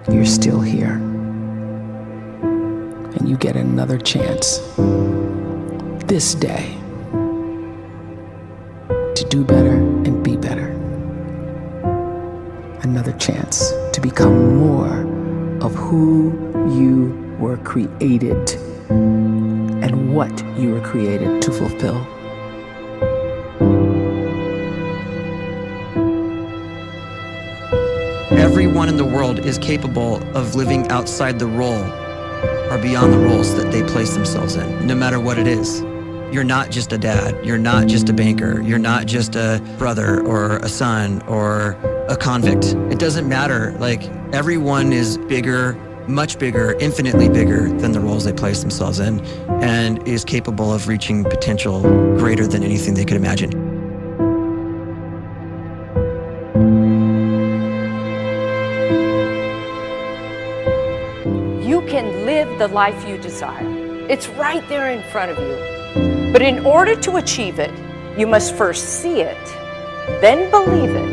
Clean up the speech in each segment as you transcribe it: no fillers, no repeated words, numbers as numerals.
you're still here. And you get another chance this day to do better and be better. Another chance to become more of who you were created and what you were created to fulfill. Everyone in the world is capable of living outside the role or beyond the roles that they place themselves in, no matter what it is. You're not just a dad, you're not just a banker, you're not just a brother or a son or a convict. It doesn't matter. Like, everyone is bigger, much bigger, infinitely bigger than the roles they place themselves in, and is capable of reaching potential greater than anything they could imagine. You can live the life you desire. It's right there in front of you. But in order to achieve it, you must first see it, then believe it,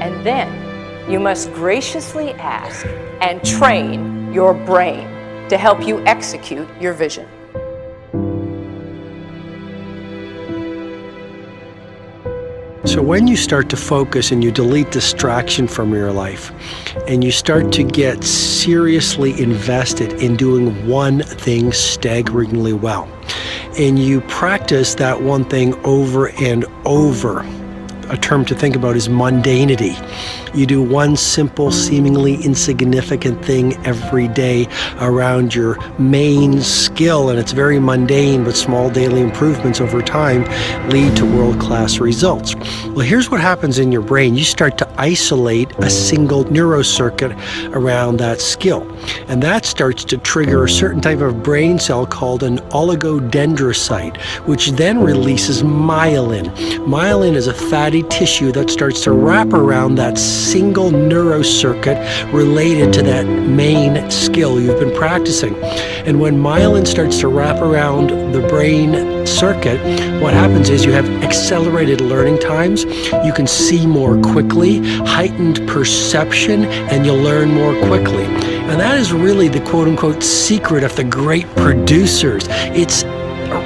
and then you must graciously ask and train your brain to help you execute your vision. So when you start to focus and you delete distraction from your life, and you start to get seriously invested in doing one thing staggeringly well, and you practice that one thing over and over, a term to think about is mundanity. You do one simple, seemingly insignificant thing every day around your main skill, and it's very mundane, but small daily improvements over time lead to world-class results. Well, here's what happens in your brain. You start to isolate a single neurocircuit around that skill, and that starts to trigger a certain type of brain cell called an oligodendrocyte, which then releases myelin. Myelin is a fatty tissue that starts to wrap around that single neurocircuit related to that main skill you've been practicing. And when myelin starts to wrap around the brain circuit, what happens is you have accelerated learning times, you can see more quickly, heightened perception, and you'll learn more quickly. And that is really the quote-unquote secret of the great producers. It's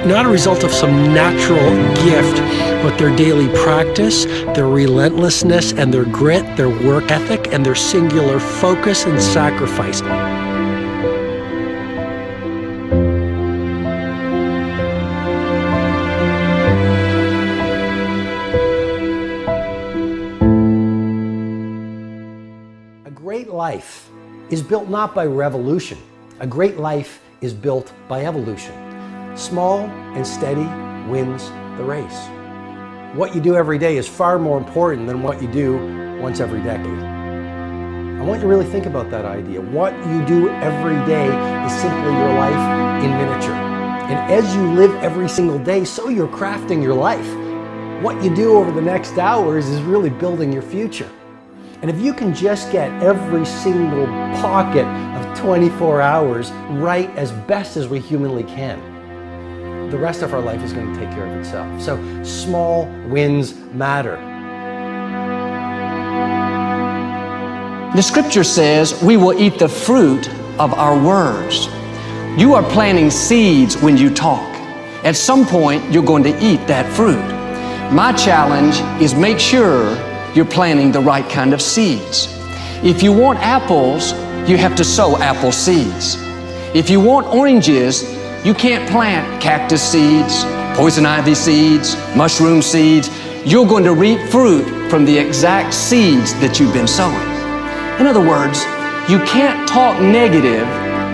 not a result of some natural gift, but their daily practice, their relentlessness and their grit, their work ethic, and their singular focus and sacrifice. A great life is built not by revolution. A great life is built by evolution. Small and steady wins the race. What you do every day is far more important than what you do once every decade. I want you to really think about that idea. What you do every day is simply your life in miniature. And as you live every single day, so you're crafting your life. What you do over the next hours is really building your future. And if you can just get every single pocket of 24 hours right as best as we humanly can, the rest of our life is going to take care of itself. So small wins matter. The scripture says we will eat the fruit of our words. You are planting seeds when you talk. At some point, you're going to eat that fruit. My challenge is make sure you're planting the right kind of seeds. If you want apples, you have to sow apple seeds. If you want oranges, you can't plant cactus seeds, poison ivy seeds, mushroom seeds. You're going to reap fruit from the exact seeds that you've been sowing. In other words, you can't talk negative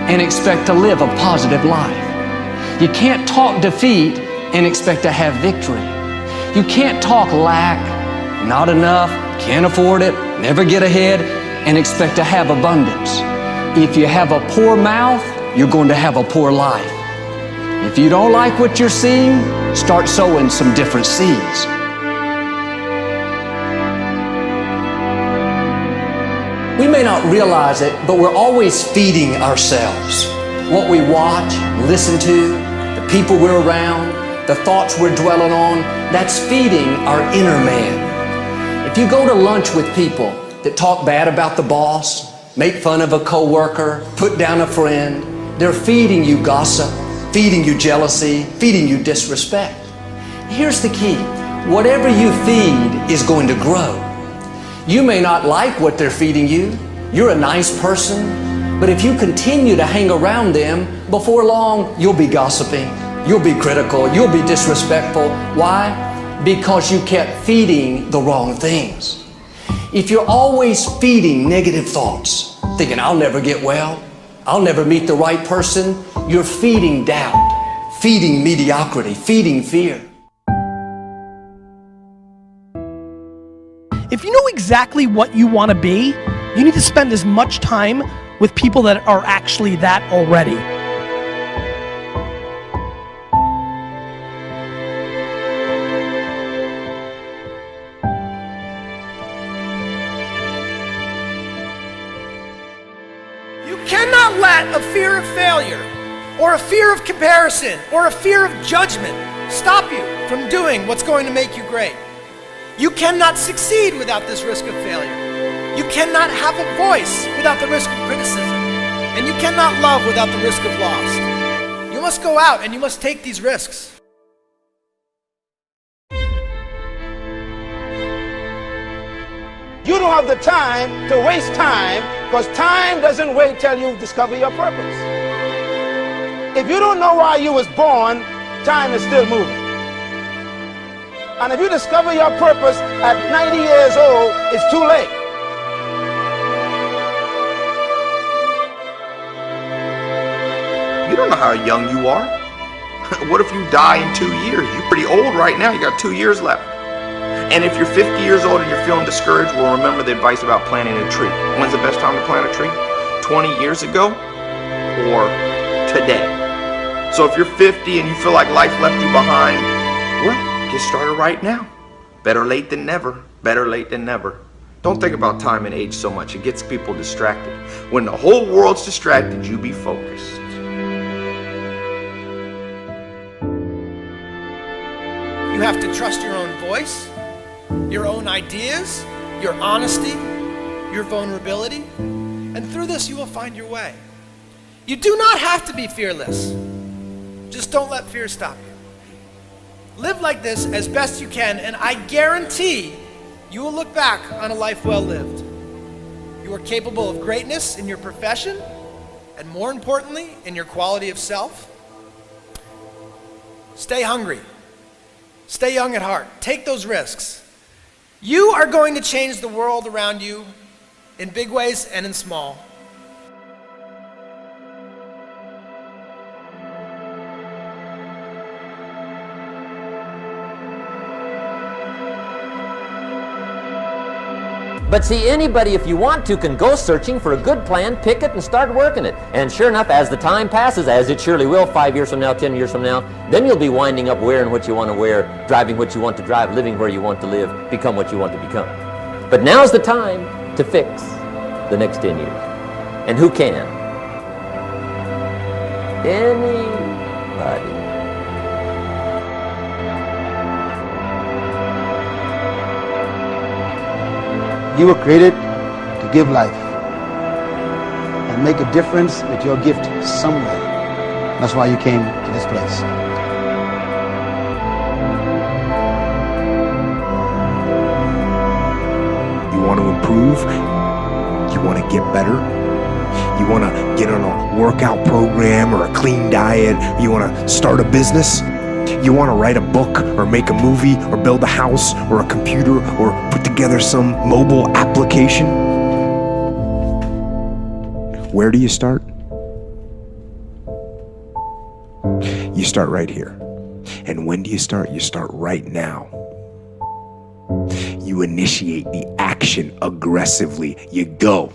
and expect to live a positive life. You can't talk defeat and expect to have victory. You can't talk lack, not enough, can't afford it, never get ahead, and expect to have abundance. If you have a poor mouth, you're going to have a poor life. If you don't like what you're seeing, start sowing some different seeds. We may not realize it, but we're always feeding ourselves. What we watch, listen to, the people we're around, the thoughts we're dwelling on, that's feeding our inner man. If you go to lunch with people that talk bad about the boss, make fun of a coworker, put down a friend. They're feeding you gossip, feeding you jealousy, feeding you disrespect. Here's the key. Whatever you feed is going to grow. You may not like what they're feeding you. You're a nice person, but if you continue to hang around them, before long, you'll be gossiping, you'll be critical, you'll be disrespectful. Why? Because you kept feeding the wrong things. If you're always feeding negative thoughts, thinking, I'll never get well, I'll never meet the right person, you're feeding doubt, feeding mediocrity, feeding fear. If you know exactly what you want to be, you need to spend as much time with people that are actually that already. You cannot let a fear of failure, or a fear of comparison, or a fear of judgment stop you from doing what's going to make you great. You cannot succeed without this risk of failure. You cannot have a voice without the risk of criticism. And you cannot love without the risk of loss. You must go out and you must take these risks. You don't have the time to waste time, because time doesn't wait till you discover your purpose. If you don't know why you was born, time is still moving. And if you discover your purpose at 90 years old, it's too late. You don't know how young you are. What if you die in 2 years? You're pretty old right now. You got 2 years left. And if you're 50 years old and you're feeling discouraged, well, remember the advice about planting a tree. When's the best time to plant a tree? 20 years ago or today? So if you're 50 and you feel like life left you behind, well, get started right now. Better late than never. Better late than never. Don't think about time and age so much. It gets people distracted. When the whole world's distracted, you be focused. You have to trust your own voice, your own ideas, your honesty, your vulnerability, and through this you will find your way. You do not have to be fearless. Just don't let fear stop you. Live like this as best you can, and I guarantee you will look back on a life well lived. You are capable of greatness in your profession, and more importantly, in your quality of self. Stay hungry. Stay young at heart. Take those risks. You are going to change the world around you in big ways and in small. But see, anybody, if you want to, can go searching for a good plan, pick it, and start working it. And sure enough, as the time passes, as it surely will 5 years from now, 10 years from now, then you'll be winding up wearing what you want to wear, driving what you want to drive, living where you want to live, become what you want to become. But now's the time to fix the next 10 years. And who can? Anybody. You were created to give life and make a difference with your gift somewhere. That's why you came to this place. You want to improve? You want to get better? You want to get on a workout program or a clean diet? You want to start a business? You want to write a book or make a movie or build a house or a computer or put together some mobile application? Where do you start? You start right here. And when do you start? You start right now. You initiate the action aggressively. You go.